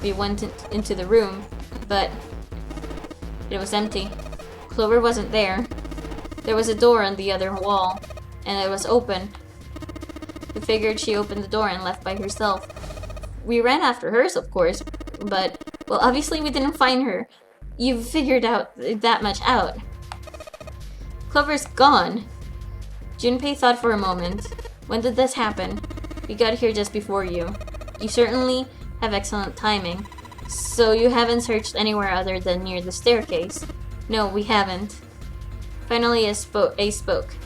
We went into the room, but it was empty. Clover wasn't there. There was a door on the other wall, and it was open. We figured she opened the door and left by herself. We ran after hers, of course, but, well, obviously we didn't find her. You've figured out that much out. Clover's gone. Junpei thought for a moment. When did this happen? We got here just before you. You certainly have excellent timing. So you haven't searched anywhere other than near the staircase? No, we haven't. Finally, Ace spoke.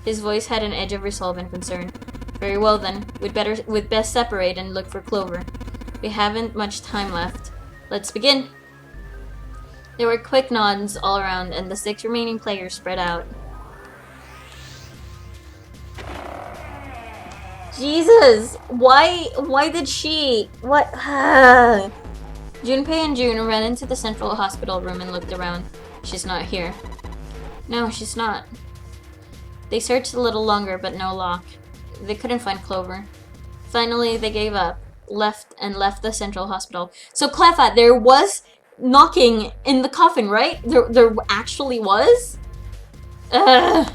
His voice had an edge of resolve and concern. Very well then, we'd best separate and look for Clover. We haven't much time left. Let's begin. There were quick nods all around, and the 6 remaining players spread out. Jesus! Why did she? What? Junpei and June ran into the central hospital room and looked around. She's not here. No, she's not. They searched a little longer, but no luck. They couldn't find Clover. Finally, they gave up, left the central hospital. So, Cleffa, there was knocking in the coffin, right? There actually was? Ugh.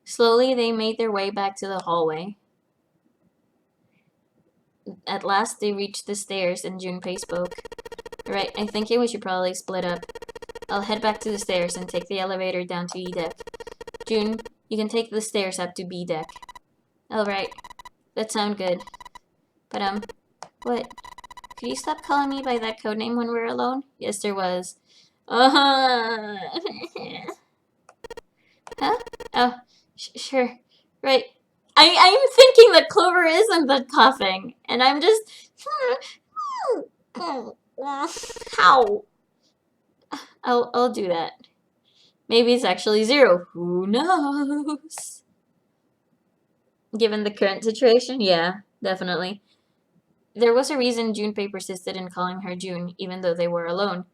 Slowly, they made their way back to the hallway. At last, they reached the stairs, and Junpei spoke. Right, I think we should probably split up. I'll head back to the stairs and take the elevator down to E deck. June, you can take the stairs up to B deck. Alright, that sounds good. But, what? Could you stop calling me by that codename when we're alone? Yes, there was. Huh? Oh, sure. Right. I'm thinking that Clover isn't the coughing, and I'm just... How? I'll do that. Maybe it's actually 0. Who knows? Given the current situation, yeah, definitely. There was a reason Junpei persisted in calling her June, even though they were alone.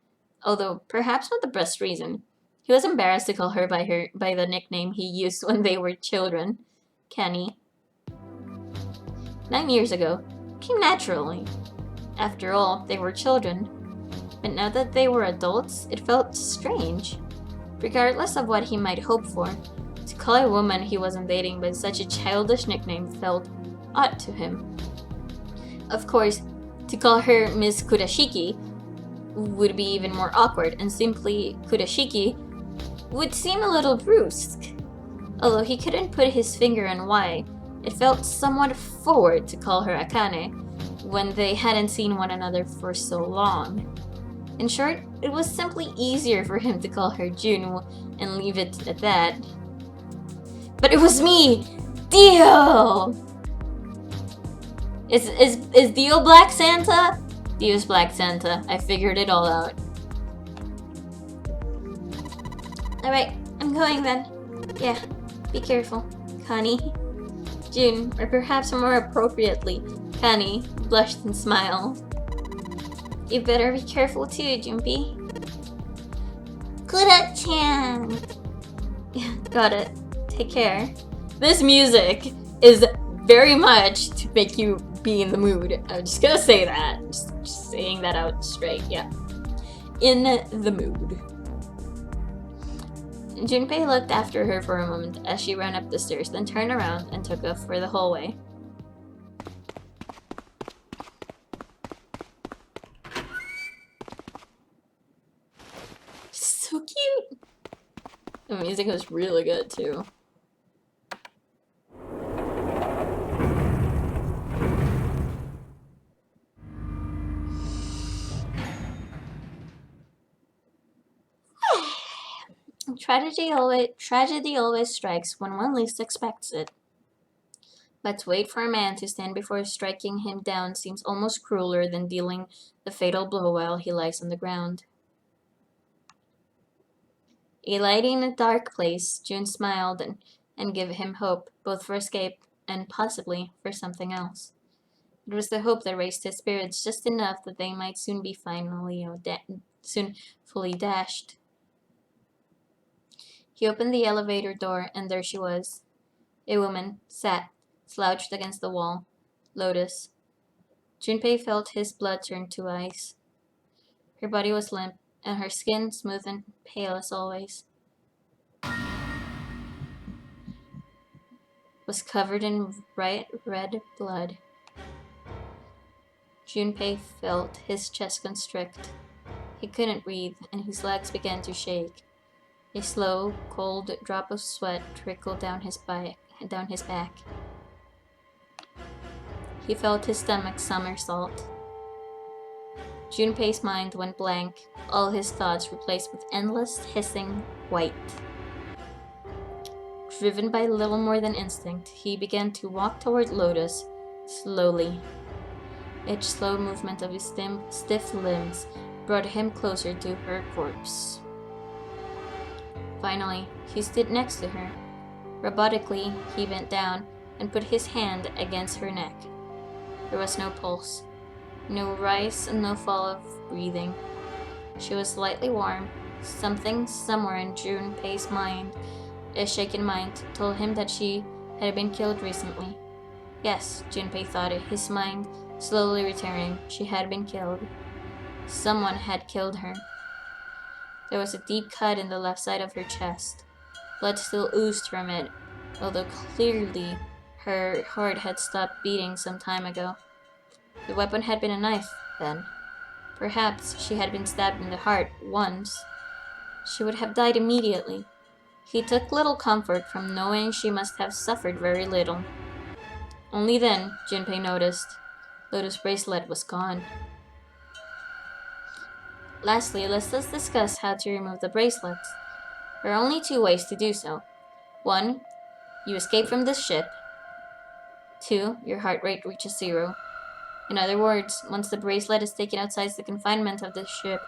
Although, perhaps not the best reason. He was embarrassed to call her by the nickname he used when they were children. Kenny. 9 years ago. Came naturally. After all, they were children. But now that they were adults, it felt strange. Regardless of what he might hope for, to call a woman he wasn't dating by such a childish nickname felt odd to him. Of course, to call her Miss Kurashiki would be even more awkward, and simply Kurashiki would seem a little brusque. Although he couldn't put his finger on why, it felt somewhat forward to call her Akane when they hadn't seen one another for so long. In short, it was simply easier for him to call her June and leave it at that. But it was me! Dio! Is Dio Black Santa? Dio's Black Santa. I figured it all out. Alright, I'm going then. Yeah, be careful, Connie. June, or perhaps more appropriately, Connie, blushed and smiled. You better be careful too, Junpei. Kura-chan! Got it. Take care. This music is very much to make you be in the mood. I'm just gonna say that. Just saying that out straight, yeah. In the mood. Junpei looked after her for a moment as she ran up the stairs, then turned around and took off for the hallway. So cute! The music was really good too. Tragedy always strikes when one least expects it. But to wait for a man to stand before striking him down seems almost crueler than dealing the fatal blow while he lies on the ground. A light in a dark place, June smiled and gave him hope, both for escape and possibly for something else. It was the hope that raised his spirits just enough that they might soon be fully dashed. He opened the elevator door, and there she was. A woman sat slouched against the wall. Lotus. Junpei felt his blood turn to ice. Her body was limp, and her skin smooth and pale as always. Was covered in bright red blood. Junpei felt his chest constrict. He couldn't breathe, and his legs began to shake. A slow, cold drop of sweat trickled down his back. He felt his stomach somersault. Junpei's mind went blank, all his thoughts replaced with endless, hissing white. Driven by little more than instinct, he began to walk toward Lotus, slowly. Each slow movement of his stiff limbs brought him closer to her corpse. Finally, he stood next to her. Robotically, he bent down and put his hand against her neck. There was no pulse, no rise and no fall of breathing. She was slightly warm. Something somewhere in Junpei's mind, a shaken mind, told him that she had been killed recently. Yes, Junpei thought it, his mind slowly returning. She had been killed. Someone had killed her. There was a deep cut in the left side of her chest. Blood still oozed from it, although clearly her heart had stopped beating some time ago. The weapon had been a knife, then. Perhaps she had been stabbed in the heart once. She would have died immediately. He took little comfort from knowing she must have suffered very little. Only then, Junpei noticed, Lotus' bracelet was gone. Lastly, let's discuss how to remove the bracelets. There are only two ways to do so. 1. You escape from this ship. 2. Your heart rate reaches 0. In other words, once the bracelet is taken outside the confinement of the ship,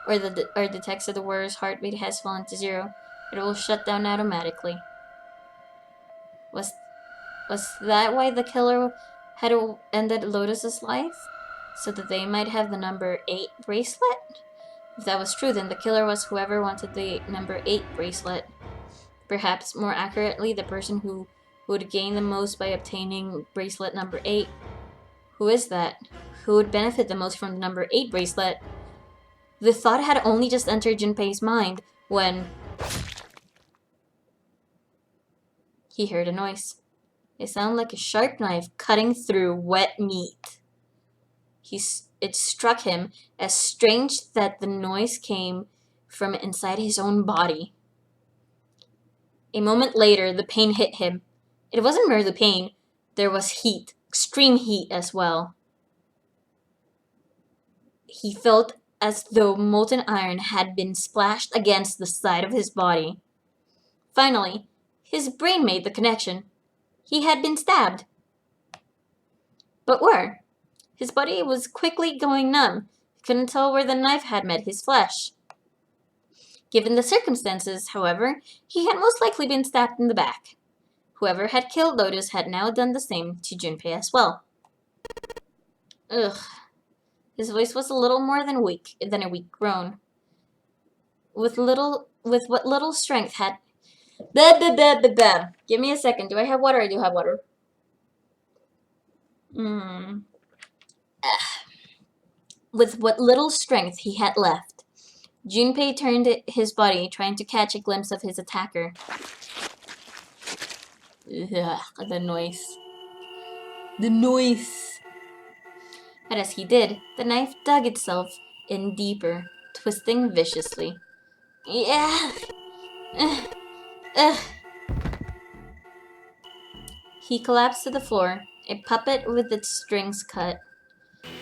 or detects that the wearer's heartbeat has fallen to 0, it will shut down automatically. Was that why the killer had ended Lotus's life? So that they might have the number 8 bracelet? If that was true, then the killer was whoever wanted the number 8 bracelet. Perhaps, more accurately, the person who would gain the most by obtaining bracelet number 8. Who is that? Who would benefit the most from the number 8 bracelet? The thought had only just entered Junpei's mind when he heard a noise. It sounded like a sharp knife cutting through wet meat. It struck him as strange that the noise came from inside his own body. A moment later, the pain hit him. It wasn't merely pain. There was heat, extreme heat as well. He felt as though molten iron had been splashed against the side of his body. Finally, his brain made the connection. He had been stabbed. But where? His body was quickly going numb. He couldn't tell where the knife had met his flesh. Given the circumstances, however, he had most likely been stabbed in the back. Whoever had killed Lotus had now done the same to Junpei as well. Ugh. His voice was a little more than a weak groan. With what little strength had... Give me a second. Do I have water? I do have water. With what little strength he had left, Junpei turned his body, trying to catch a glimpse of his attacker. Ugh, the noise. The noise! But as he did, the knife dug itself in deeper, twisting viciously. Yeah! He collapsed to the floor, a puppet with its strings cut.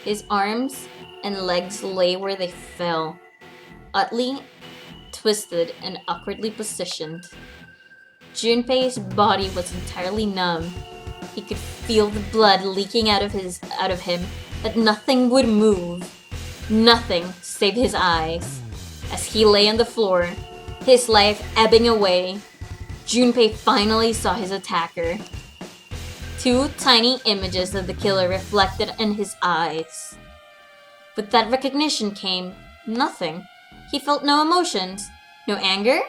His arms and legs lay where they fell, oddly twisted and awkwardly positioned. Junpei's body was entirely numb. He could feel the blood leaking out of him, but nothing would move. Nothing save his eyes. As he lay on the floor, his life ebbing away, Junpei finally saw his attacker. 2 tiny images of the killer reflected in his eyes. With that recognition came nothing. He felt no emotions. No anger,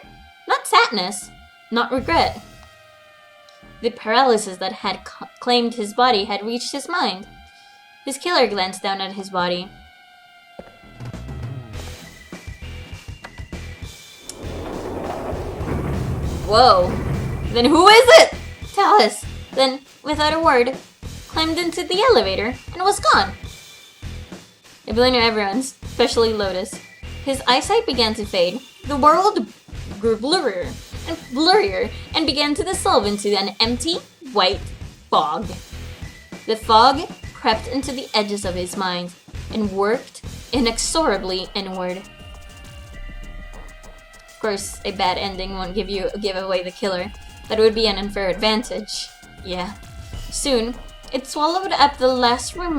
not sadness, not regret. The paralysis that had claimed his body had reached his mind. His killer glanced down at his body. Whoa. Then who is it? Tell us. Then, without a word, climbed into the elevator and was gone. I blame everyone, especially Lotus. His eyesight began to fade. The world grew blurrier and began to dissolve into an empty, white fog. The fog crept into the edges of his mind and worked inexorably inward. Of course, a bad ending won't give away the killer. That would be an unfair advantage. Yeah. Soon, it swallowed up the last Soon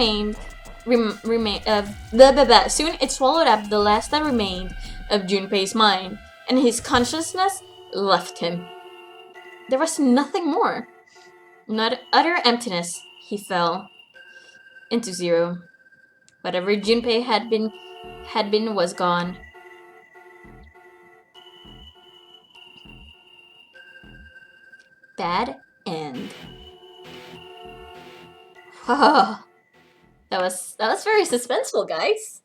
it swallowed up the last that remained of Junpei's mind, and his consciousness left him. There was nothing more. Not utter emptiness. He fell into zero. Whatever Junpei had been was gone. Bad end. that was very suspenseful, guys.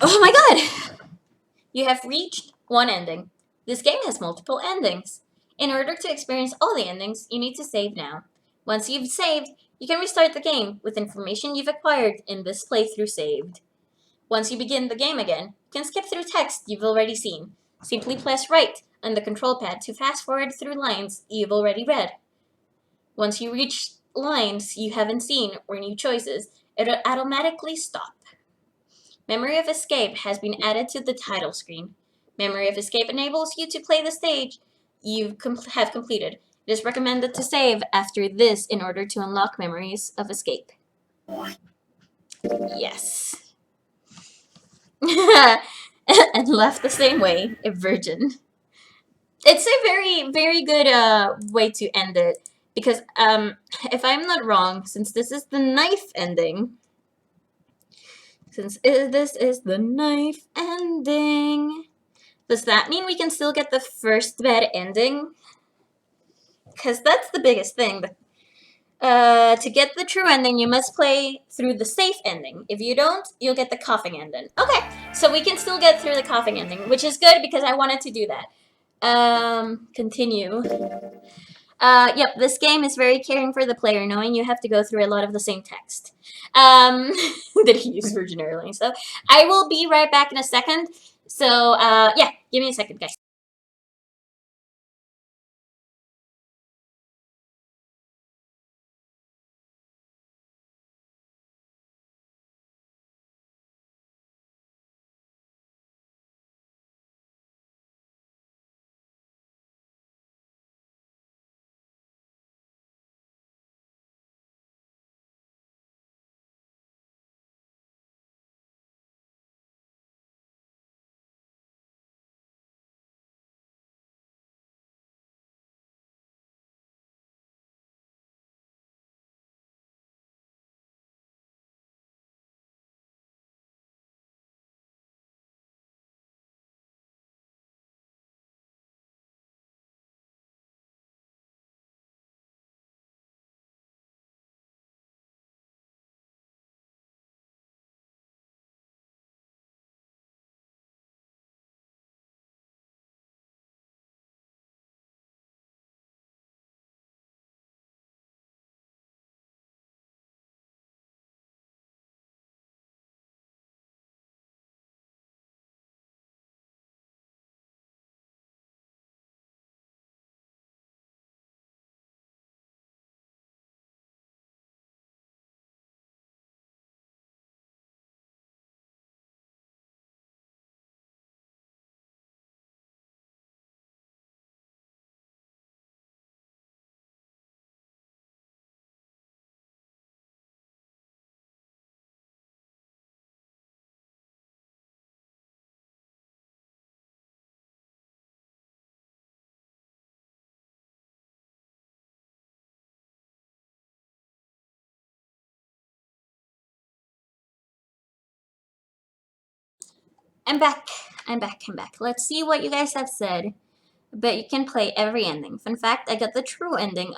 Oh my god! You have reached one ending. This game has multiple endings. In order to experience all the endings, you need to save now. Once you've saved, you can restart the game with information you've acquired in this playthrough saved. Once you begin the game again, you can skip through text you've already seen. Simply press right on the control pad to fast forward through lines you've already read. Once you reach lines you haven't seen or new choices, it'll automatically stop. Memory of Escape has been added to the title screen. Memory of Escape enables you to play the stage you have completed. It is recommended to save after this in order to unlock Memories of Escape. Yes. And left the same way, a virgin. It's a very, very good way to end it. Because, if I'm not wrong, since this is the knife ending, this is the knife ending, does that mean we can still get the first bad ending? Because that's the biggest thing. To get the true ending, you must play through the safe ending. If you don't, you'll get the coughing ending. Okay, so we can still get through the coughing ending, which is good because I wanted to do that. Continue. Yep, this game is very caring for the player, knowing you have to go through a lot of the same text. That he used Virgin Airlines. So I will be right back in a second. So, yeah, give me a second, guys. I'm back. Let's see what you guys have said. but you can play every ending. Fun fact, I got the true ending